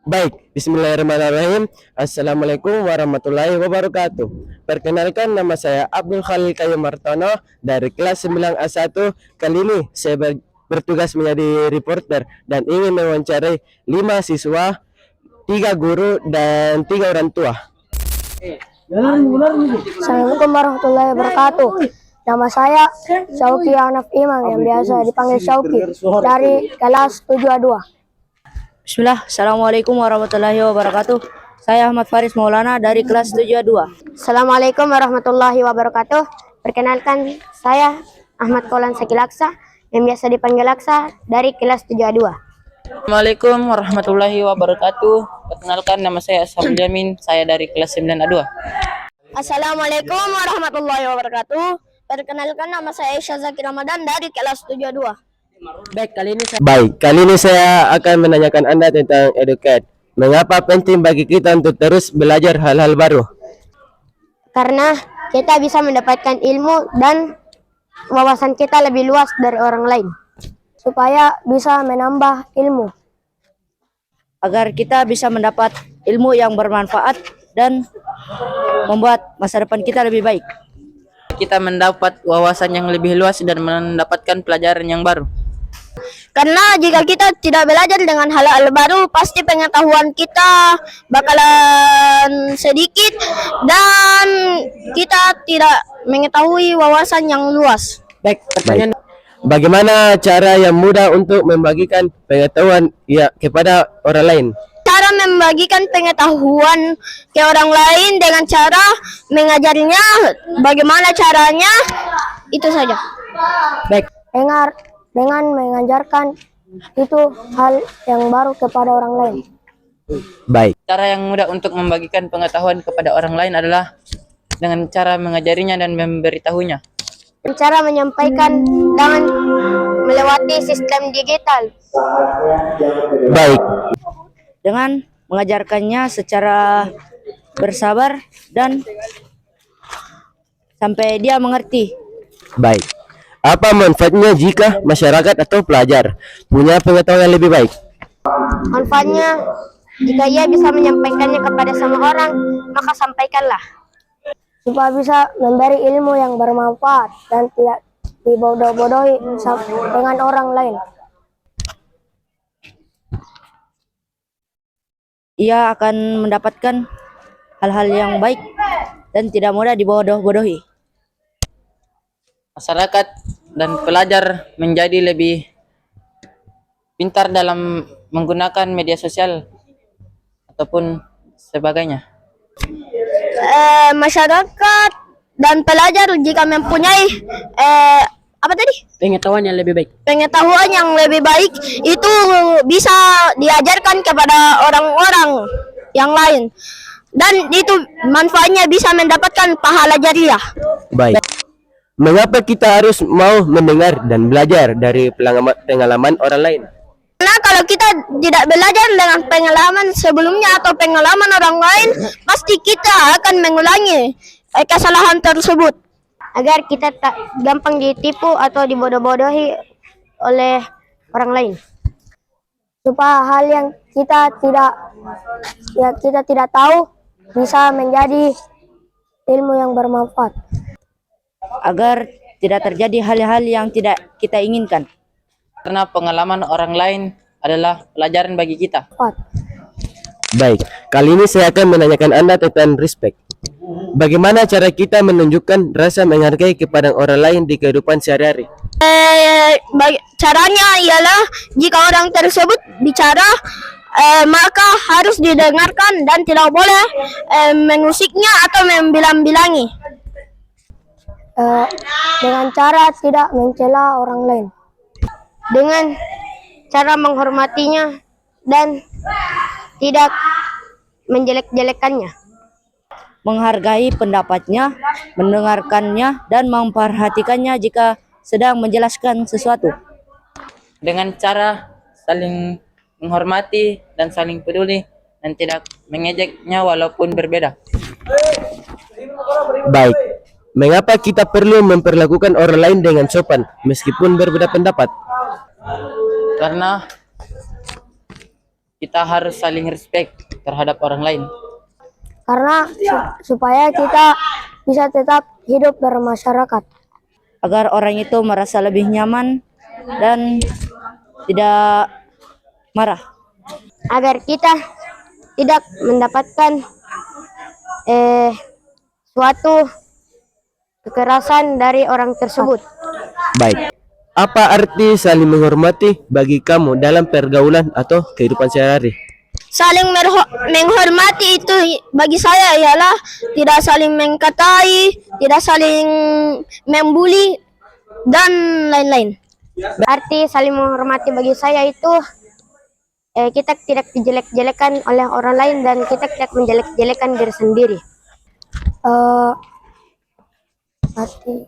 Baik, bismillahirrahmanirrahim. Assalamualaikum warahmatullahi wabarakatuh. Perkenalkan, nama saya Abdul Khalil Kayu Martono dari kelas 9A1. Kali ini saya bertugas menjadi reporter dan ingin mewawancarai 5 siswa, 3 guru, dan 3 orang tua. Assalamualaikum warahmatullahi wabarakatuh. Nama saya Syauki Anaf Imam yang biasa dipanggil Syauki dari kelas 7A2. Bismillah, Assalamualaikum warahmatullahi wabarakatuh. Saya Ahmad Faris Maulana dari kelas 7A2. Assalamualaikum warahmatullahi wabarakatuh. Perkenalkan, saya Ahmad Kolan Sakilaksa yang biasa dipanggil Laksa dari kelas 7A2. Assalamualaikum warahmatullahi wabarakatuh. Perkenalkan, nama saya Ashabul Yamin, saya dari kelas 9A2. Assalamualaikum warahmatullahi wabarakatuh. Perkenalkan, nama saya Isya Zaki Ramadan dari kelas 7A2. Baik, kali ini saya akan menanyakan Anda tentang educate. Mengapa penting bagi kita untuk terus belajar hal-hal baru? Karena kita bisa mendapatkan ilmu dan wawasan kita lebih luas dari orang lain, supaya bisa menambah ilmu. agar kita bisa mendapat ilmu yang bermanfaat dan membuat masa depan kita lebih baik. Kita mendapat wawasan yang lebih luas dan mendapatkan pelajaran yang baru. Karena jika kita tidak belajar dengan hal-hal baru, pasti pengetahuan kita bakalan sedikit dan kita tidak mengetahui wawasan yang luas. Baik, pertanyaan. Bagaimana cara yang mudah untuk membagikan pengetahuan kepada orang lain? Cara membagikan pengetahuan ke orang lain dengan cara mengajarinya. Bagaimana caranya? Itu saja. Baik. Dengan mengajarkan itu hal yang baru kepada orang lain. Baik. Cara yang mudah untuk membagikan pengetahuan kepada orang lain adalah dengan cara mengajarinya dan memberitahunya. Cara menyampaikan dengan melewati sistem digital. Baik. Dengan mengajarkannya secara bersabar dan sampai dia mengerti. Baik. Apa manfaatnya jika masyarakat atau pelajar punya pengetahuan yang lebih baik? Manfaatnya, jika ia bisa menyampaikannya kepada semua orang, maka sampaikanlah. Supaya bisa memberi ilmu yang bermanfaat dan tidak dibodoh-bodohi dengan orang lain. Ia akan mendapatkan hal-hal yang baik dan tidak mudah dibodoh-bodohi. Masyarakat dan pelajar menjadi lebih pintar dalam menggunakan media sosial ataupun sebagainya. Masyarakat dan pelajar jika mempunyai Pengetahuan yang lebih baik. pengetahuan yang lebih baik, itu bisa diajarkan kepada orang-orang yang lain, dan itu manfaatnya bisa mendapatkan pahala jariah. Baik. Mengapa kita harus mau mendengar dan belajar dari pengalaman orang lain? Karena kalau kita tidak belajar dengan pengalaman sebelumnya atau pengalaman orang lain, pasti kita akan mengulangi kesalahan tersebut. Agar kita tak gampang ditipu atau dibodoh-bodohi oleh orang lain. Supaya hal yang kita tidak tahu bisa menjadi ilmu yang bermanfaat. Agar tidak terjadi hal-hal yang tidak kita inginkan. Karena pengalaman orang lain adalah pelajaran bagi kita. Baik, kali ini saya akan menanyakan Anda tentang respect. Bagaimana cara kita menunjukkan rasa menghargai kepada orang lain di kehidupan sehari-hari? Caranya ialah jika orang tersebut bicara, maka harus didengarkan dan tidak boleh mengusiknya atau membilang-bilangi. Dengan cara tidak mencela orang lain. Dengan cara menghormatinya dan tidak menjelek-jelekannya. Menghargai pendapatnya, mendengarkannya, dan memperhatikannya jika sedang menjelaskan sesuatu. Dengan cara saling menghormati dan saling peduli dan tidak mengejeknya walaupun berbeda. Baik. Mengapa kita perlu memperlakukan orang lain dengan sopan meskipun berbeda pendapat? Karena kita harus saling respect terhadap orang lain. Karena supaya kita bisa tetap hidup bermasyarakat. Agar orang itu merasa lebih nyaman dan tidak marah. Agar kita tidak mendapatkan suatu kekerasan dari orang tersebut. Baik. Apa arti saling menghormati bagi kamu dalam pergaulan atau kehidupan sehari-hari? Saling menghormati itu bagi saya ialah tidak saling mengkatai, tidak saling membuli, dan lain-lain. Arti saling menghormati bagi saya itu kita tidak dijelek-jelekan oleh orang lain dan kita tidak menjelek-jelekan diri sendiri. Arti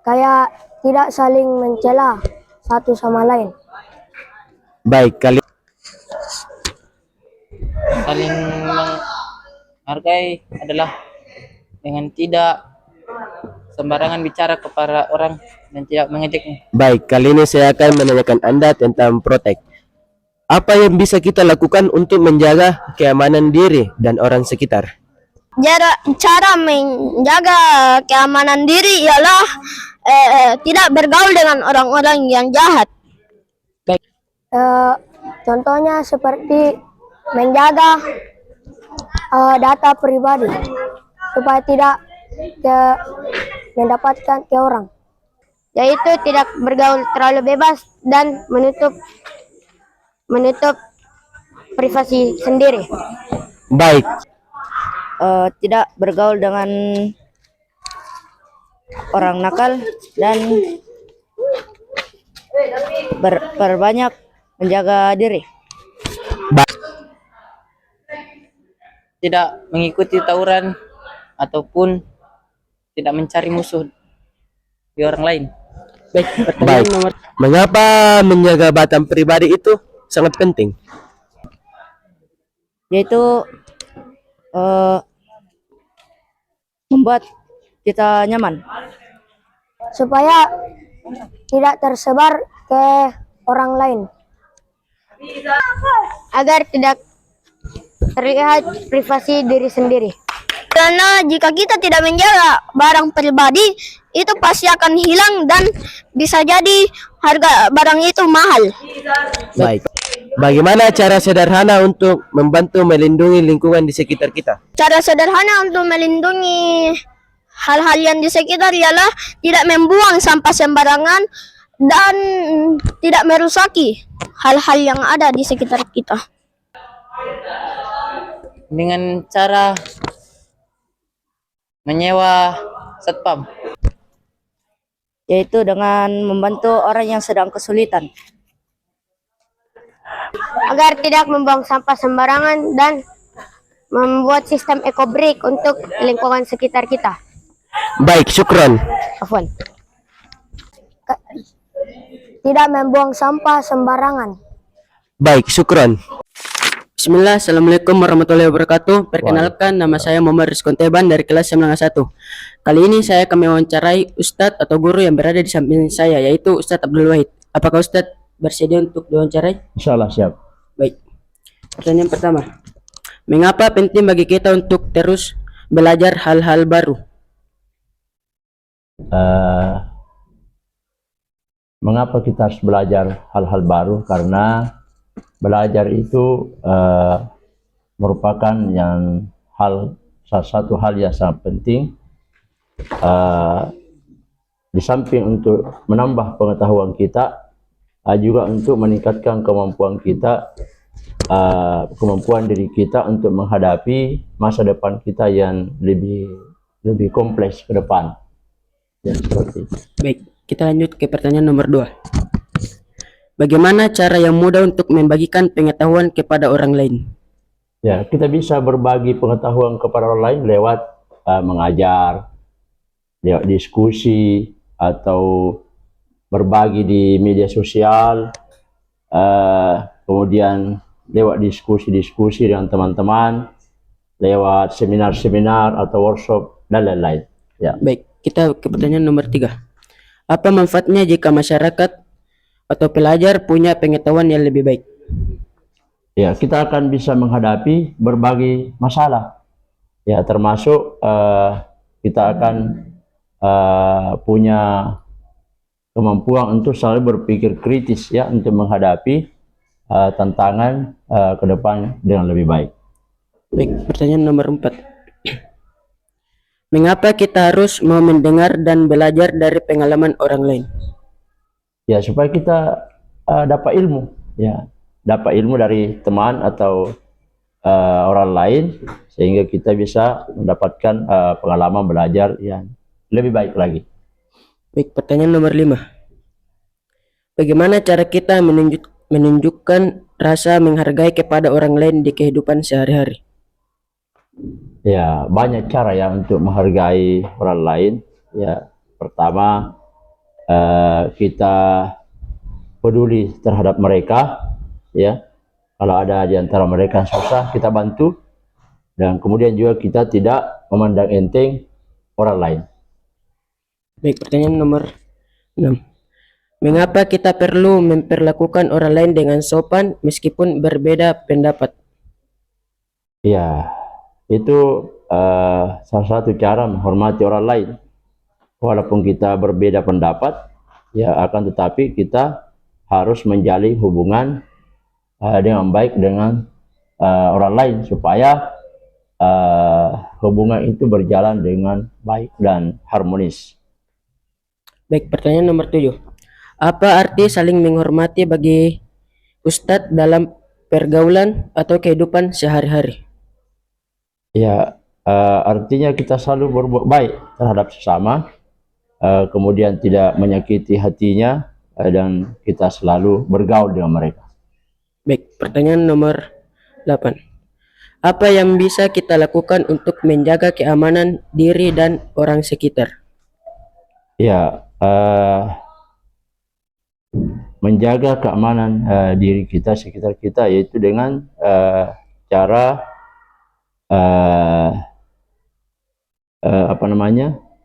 kayak tidak saling mencela satu sama lain. Baik, kali Saling menghargai adalah dengan tidak sembarangan bicara kepada orang dan tidak mengejeknya. Baik, kali ini saya akan menanyakan Anda tentang protek. Apa yang bisa kita lakukan untuk menjaga keamanan diri dan orang sekitar? Cara menjaga keamanan diri ialah tidak bergaul dengan orang-orang yang jahat. Baik. Contohnya seperti menjaga data pribadi supaya tidak mendapatkan ke orang, yaitu tidak bergaul terlalu bebas dan menutup privasi sendiri. Baik, Tidak bergaul dengan orang nakal dan berbanyak menjaga diri. Tidak mengikuti tawuran ataupun tidak mencari musuh di orang lain. Baik, pertanyaan baik. nomor Mengapa menjaga batam pribadi itu sangat penting? yaitu membuat kita nyaman. Supaya tidak tersebar ke orang lain, agar tidak terlihat privasi diri sendiri. Karena jika kita tidak menjaga barang pribadi, itu pasti akan hilang dan bisa jadi harga barang itu mahal. Baik. Bagaimana cara sederhana untuk membantu melindungi lingkungan di sekitar kita? Cara sederhana untuk melindungi hal-hal yang di sekitar ialah tidak membuang sampah sembarangan dan tidak merusaki hal-hal yang ada di sekitar kita. Dengan cara menyewa satpam, yaitu dengan membantu orang yang sedang kesulitan. Agar tidak membuang sampah sembarangan dan membuat sistem eco-break untuk lingkungan sekitar kita. Baik, syukron. Afwan. Tidak membuang sampah sembarangan. Baik, syukron. Bismillah, Assalamualaikum warahmatullahi wabarakatuh. Perkenalkan, nama saya Muhammad Rizkon Teban dari kelas 91. Kali ini saya akan mewawancarai Ustadz atau guru yang berada di samping saya, yaitu Ustadz Abdul Wahid. Apakah Ustadz bersedia untuk diwawancarai? Insyaallah siap. Baik. Pertanyaan pertama. Mengapa penting bagi kita untuk terus belajar hal-hal baru? Mengapa kita harus belajar hal-hal baru? Karena belajar itu merupakan salah satu hal yang sangat penting. Di samping untuk menambah pengetahuan kita, juga untuk meningkatkan kemampuan kita, kemampuan diri kita untuk menghadapi masa depan kita yang lebih kompleks ke depan. Ya, seperti itu. Baik, kita lanjut ke pertanyaan nomor 2. Bagaimana cara yang mudah untuk membagikan pengetahuan kepada orang lain? Ya, kita bisa berbagi pengetahuan kepada orang lain lewat mengajar, lewat diskusi, atau berbagi di media sosial, kemudian lewat diskusi-diskusi dengan teman-teman, lewat seminar-seminar atau workshop dan lain-lain. Ya. Baik, kita ke pertanyaan nomor 3. Apa manfaatnya jika masyarakat atau pelajar punya pengetahuan yang lebih baik? ya kita akan bisa menghadapi berbagai masalah. Ya, termasuk kita akan punya kemampuan untuk selalu berpikir kritis ya untuk menghadapi tantangan ke depan dengan lebih baik. Baik, pertanyaan nomor 4. Mengapa kita harus mau mendengar dan belajar dari pengalaman orang lain? Ya, supaya kita dapat ilmu, ya, dapat ilmu dari teman atau orang lain, sehingga kita bisa mendapatkan pengalaman belajar yang lebih baik lagi. Baik, pertanyaan nomor 5. Bagaimana cara kita menunjukkan rasa menghargai kepada orang lain di kehidupan sehari-hari? Ya, banyak cara ya untuk menghargai orang lain. Ya, pertama kita peduli terhadap mereka, ya. Kalau ada di antara mereka yang susah, kita bantu. Dan kemudian juga kita tidak memandang enteng orang lain. Baik, pertanyaan nomor 6. Mengapa kita perlu memperlakukan orang lain dengan sopan meskipun berbeda pendapat? Ya, itu salah satu cara menghormati orang lain. Walaupun kita berbeda pendapat, ya akan tetapi kita harus menjalin hubungan dengan baik dengan orang lain supaya hubungan itu berjalan dengan baik dan harmonis. Baik, pertanyaan nomor 7. Apa arti saling menghormati bagi Ustadz dalam pergaulan atau kehidupan sehari-hari? Ya, artinya kita selalu berbuat baik terhadap sesama, kemudian tidak menyakiti hatinya, dan kita selalu bergaul dengan mereka. Baik, pertanyaan nomor 8. Apa yang bisa kita lakukan untuk menjaga keamanan diri dan orang sekitar? Ya, menjaga keamanan diri kita, sekitar kita, yaitu dengan cara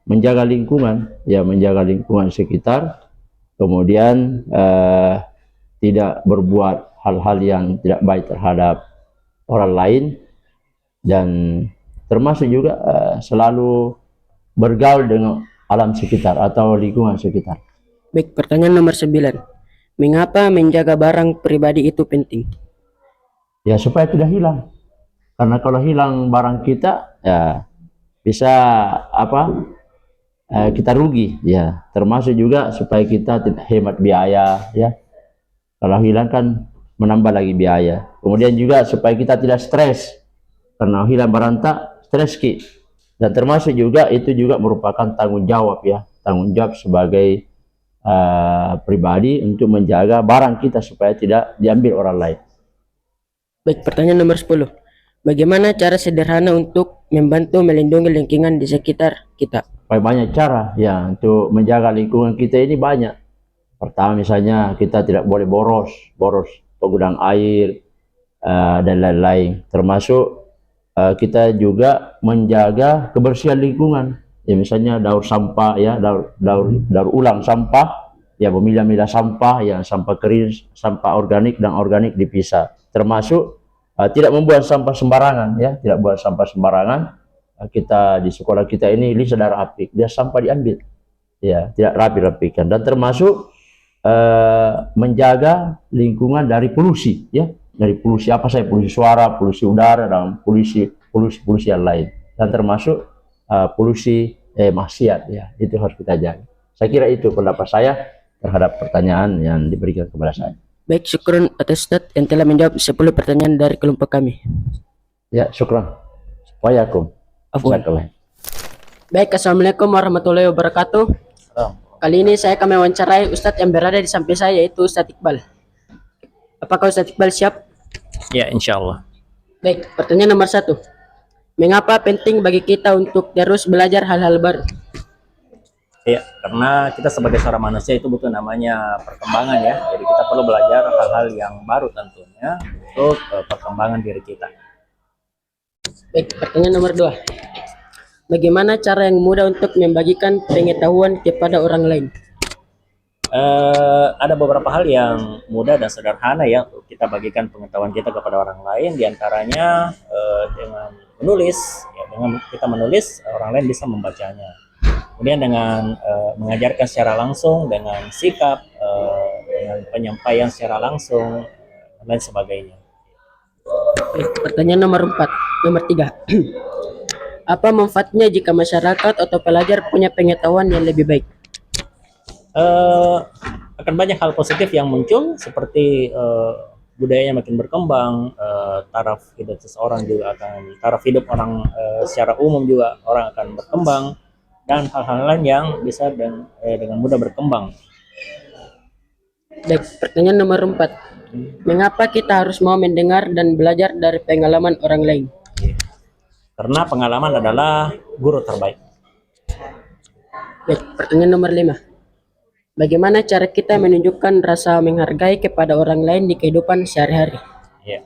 menjaga lingkungan, ya, menjaga lingkungan sekitar, kemudian tidak berbuat hal-hal yang tidak baik terhadap orang lain, dan termasuk juga selalu bergaul dengan alam sekitar atau lingkungan sekitar. Baik, pertanyaan nomor 9. Mengapa menjaga barang pribadi itu penting? Ya, supaya tidak hilang. Karena kalau hilang barang kita, ya bisa kita rugi, ya. Termasuk juga supaya kita tidak hemat biaya, ya. Kalau hilang kan menambah lagi biaya. Kemudian juga supaya kita tidak stres. Karena hilang barang tak stres ki. Dan termasuk juga itu juga merupakan tanggung jawab, ya. Tanggung jawab sebagai pribadi untuk menjaga barang kita supaya tidak diambil orang lain. Baik, pertanyaan nomor 10. Bagaimana cara sederhana untuk membantu melindungi lingkungan di sekitar kita? Banyak cara ya untuk menjaga lingkungan kita ini banyak. Pertama, misalnya kita tidak boleh boros penggunaan air dan lain-lain. Termasuk kita juga menjaga kebersihan lingkungan. Ya, misalnya daur sampah, ya, daur ulang sampah, ya, memilah-milah sampah, ya, sampah kering, sampah organik dan organik dipisah. Termasuk tidak membuang sampah sembarangan, ya, tidak buang sampah sembarangan. Kita di sekolah kita ini sadar apik, dia sampah diambil, ya, tidak rapi-rapikan. Dan termasuk menjaga lingkungan dari polusi, ya, dari polusi apa saja, polusi suara, polusi udara, dan polusi yang lain. Dan termasuk polusi maksiat, ya, itu harus kita jaga. Saya kira itu pendapat saya terhadap pertanyaan yang diberikan kepada saya. Baik, syukron atas Ustadz yang telah menjawab 10 pertanyaan dari kelompok kami. Ya, syukran. Waalaikumsalam. Afwan. Baik, assalamualaikum warahmatullahi wabarakatuh. Kali ini saya akan mewawancarai Ustadz yang berada di samping saya, yaitu Ustadz Iqbal. Apakah Ustadz Iqbal siap? Ya, insya Allah. Baik, pertanyaan nomor 1. Mengapa penting bagi kita untuk terus belajar hal-hal baru? Ya, karena kita sebagai seorang manusia itu butuh namanya perkembangan, ya. Jadi kita perlu belajar hal-hal yang baru tentunya untuk perkembangan diri kita. Baik, pertanyaan nomor 2. Bagaimana cara yang mudah untuk membagikan pengetahuan kepada orang lain? Ada beberapa hal yang mudah dan sederhana ya untuk kita bagikan pengetahuan kita kepada orang lain. Di antaranya dengan menulis, ya, dengan kita menulis orang lain bisa membacanya. Kemudian dengan mengajarkan secara langsung, dengan sikap, dengan penyampaian secara langsung, dan lain sebagainya. Baik, pertanyaan nomor 3. Apa manfaatnya jika masyarakat atau pelajar punya pengetahuan yang lebih baik? Akan banyak hal positif yang muncul seperti budayanya makin berkembang, taraf hidup seseorang juga taraf hidup orang secara umum juga orang akan berkembang, dan hal-hal lain yang bisa dengan mudah berkembang. Baik, pertanyaan nomor 4. Mengapa kita harus mau mendengar dan belajar dari pengalaman orang lain? Karena pengalaman adalah guru terbaik. Baik, pertanyaan nomor 5. Bagaimana cara kita menunjukkan rasa menghargai kepada orang lain di kehidupan sehari-hari? Ya,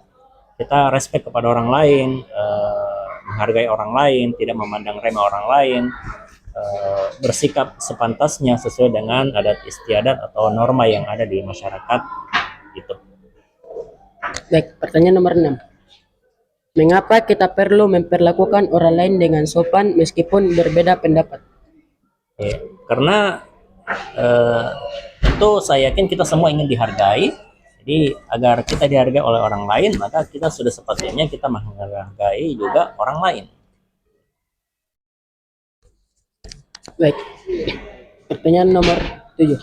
kita respect kepada orang lain, menghargai orang lain, tidak memandang remeh orang lain, bersikap sepantasnya sesuai dengan adat istiadat atau norma yang ada di masyarakat gitu. Baik, pertanyaan nomor 6. Mengapa kita perlu memperlakukan orang lain dengan sopan meskipun berbeda pendapat? Ya, karena tentu saya yakin kita semua ingin dihargai. Jadi agar kita dihargai oleh orang lain, maka kita sudah sepatutnya kita menghargai juga orang lain. Baik, pertanyaan nomor 7.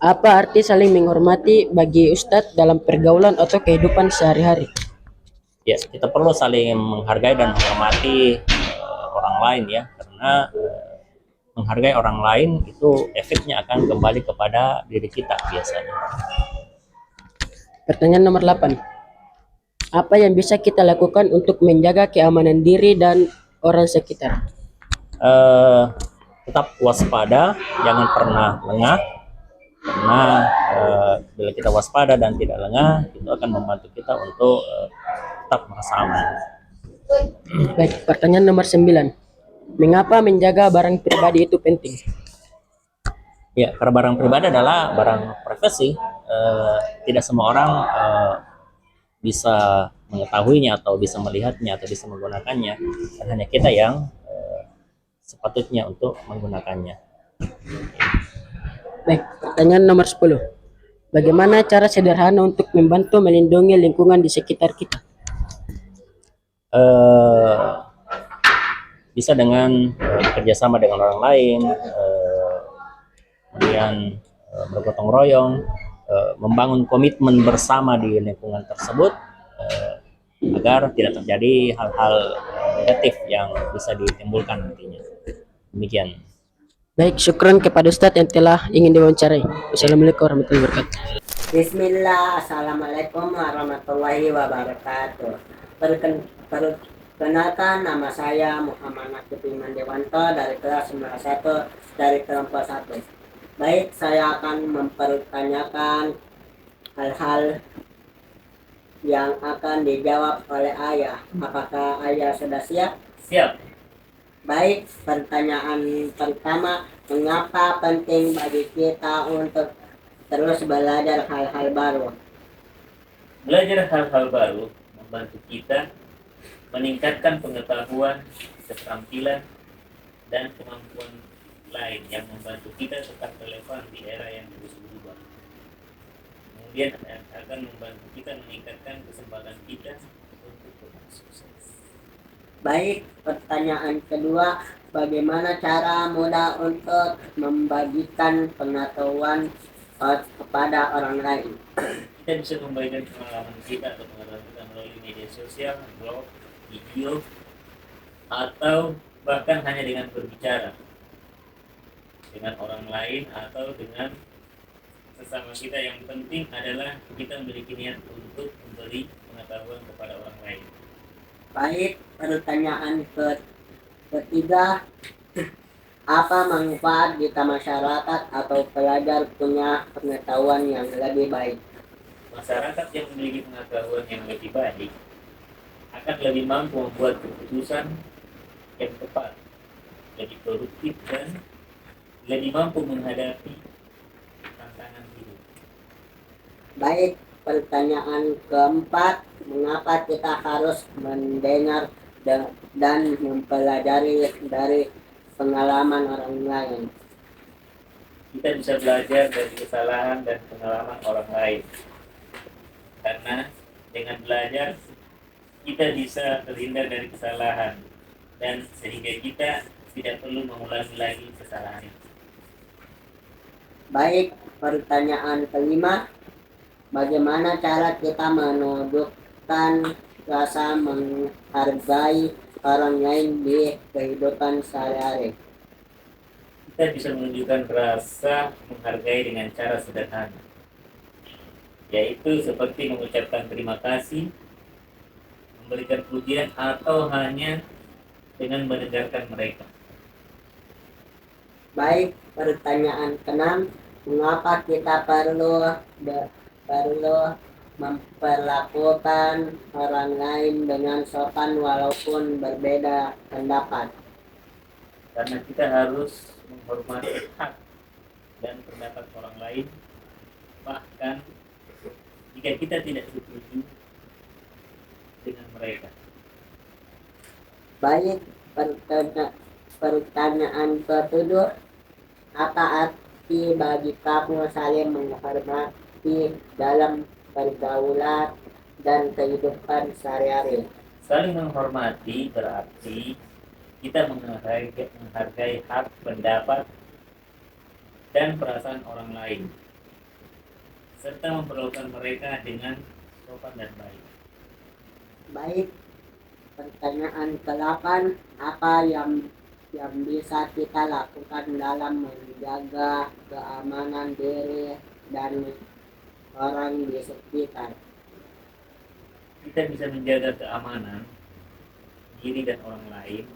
Apa arti saling menghormati bagi Ustadz dalam pergaulan atau kehidupan sehari-hari? Ya, kita perlu saling menghargai dan menghormati orang lain ya, karena menghargai orang lain itu efeknya akan kembali kepada diri kita biasanya. Pertanyaan nomor 8. Apa yang bisa kita lakukan untuk menjaga keamanan diri dan orang sekitar? Tetap waspada, jangan pernah lengah, karena bila kita waspada dan tidak lengah, itu akan membantu kita untuk tetap merasa aman. Baik, pertanyaan nomor 9. Mengapa menjaga barang pribadi itu penting? Ya, karena barang pribadi adalah barang privasi. Tidak semua orang bisa mengetahuinya atau bisa melihatnya atau bisa menggunakannya, dan hanya kita yang sepatutnya untuk menggunakannya. Baik, pertanyaan nomor 10. Bagaimana cara sederhana untuk membantu melindungi lingkungan di sekitar kita? Bisa dengan bekerjasama dengan orang lain, kemudian bergotong royong, membangun komitmen bersama di lingkungan tersebut, agar tidak terjadi hal-hal negatif yang bisa ditimbulkan nantinya. Demikian. Baik, syukran kepada Ustadz yang telah ingin diwawancarai. Wassalamualaikum warahmatullahi wabarakatuh. Bismillah, Assalamualaikum warahmatullahi wabarakatuh. Perkenalkan, nama saya Muhammad Nakib Iman Dewanto dari kelas 91 dari kelompok 1. Baik, saya akan mempertanyakan hal-hal yang akan dijawab oleh ayah. Apakah ayah sudah siap? Siap. Baik, pertanyaan pertama, mengapa penting bagi kita untuk terus belajar hal-hal baru? Belajar hal-hal baru membantu kita meningkatkan pengetahuan, keterampilan, dan kemampuan lain yang membantu kita tetap relevan di era yang terus berubah. Kemudian akan membantu kita meningkatkan kesempatan kita untuk bersukses. Baik, pertanyaan kedua, bagaimana cara mudah untuk membagikan pengetahuan kepada orang lain? Kita bisa membagikan pengalaman kita atau pengetahuan kita melalui media sosial, blog, video, atau bahkan hanya dengan berbicara dengan orang lain atau dengan sesama kita. Yang penting adalah kita memiliki niat untuk memberi pengetahuan kepada orang lain. Baik, pertanyaan ketiga, apa manfaat jika masyarakat atau pelajar punya pengetahuan yang lebih baik? Masyarakat yang memiliki pengetahuan yang lebih baik akan lebih mampu membuat keputusan yang tepat, lebih produktif, dan lebih mampu menghadapi Baik, pertanyaan keempat, mengapa kita harus mendengar dan mempelajari dari pengalaman orang lain? Kita bisa belajar dari kesalahan dan pengalaman orang lain. Karena dengan belajar, kita bisa terhindar dari kesalahan. Dan sehingga kita tidak perlu mengulangi lagi kesalahan itu. Baik, pertanyaan kelima, bagaimana cara kita menunjukkan rasa menghargai orang lain di kehidupan sehari-hari? Kita bisa menunjukkan rasa menghargai dengan cara sederhana, yaitu seperti mengucapkan terima kasih, memberikan pujian, atau hanya dengan mendengarkan mereka. Baik, pertanyaan keenam, mengapa kita perlu memperlakukan orang lain dengan sopan walaupun berbeda pendapat? Karena kita harus menghormati hak dan pendapat orang lain, bahkan jika kita tidak setuju dengan mereka. Baik, pertanyaan ketujuh, apa arti bagi kamu saling menghormati dalam pergaulan dan kehidupan sehari-hari? Saling menghormati berarti kita menghargai hak, pendapat, dan perasaan orang lain, serta memperlakukan mereka dengan sopan dan baik. Baik, pertanyaan ke-8, apa yang bisa kita lakukan dalam menjaga keamanan diri dan orang di sekitar? Kita bisa menjaga keamanan diri dan orang lain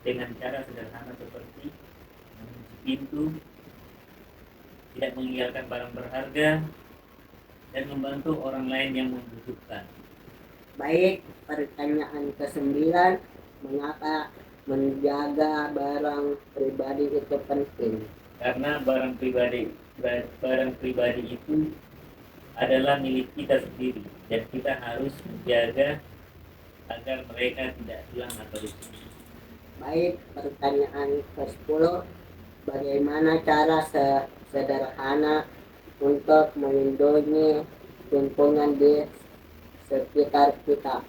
dengan cara sederhana seperti mengunci pintu, tidak meninggalkan barang berharga, dan membantu orang lain yang membutuhkan. Baik, pertanyaan ke-9, mengapa menjaga barang pribadi itu penting? Karena barang pribadi itu adalah milik kita sendiri, dan kita harus menjaga agar mereka tidak hilang atau rusak. Baik, pertanyaan ke-10, bagaimana cara sederhana untuk melindungi lingkungan di sekitar kita?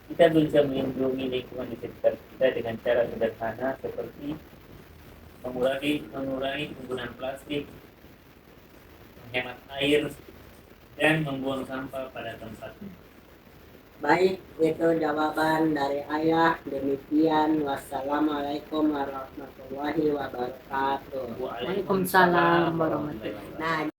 Kita bisa melindungi lingkungan di sekitar kita dengan cara sederhana seperti mengurangi penggunaan plastik, menghemat air, dan membuang sampah pada tempatnya. Baik, itu jawaban dari ayah. Demikian, wassalamualaikum warahmatullahi wabarakatuh. Waalaikumsalam warahmatullahi wabarakatuh. Nah,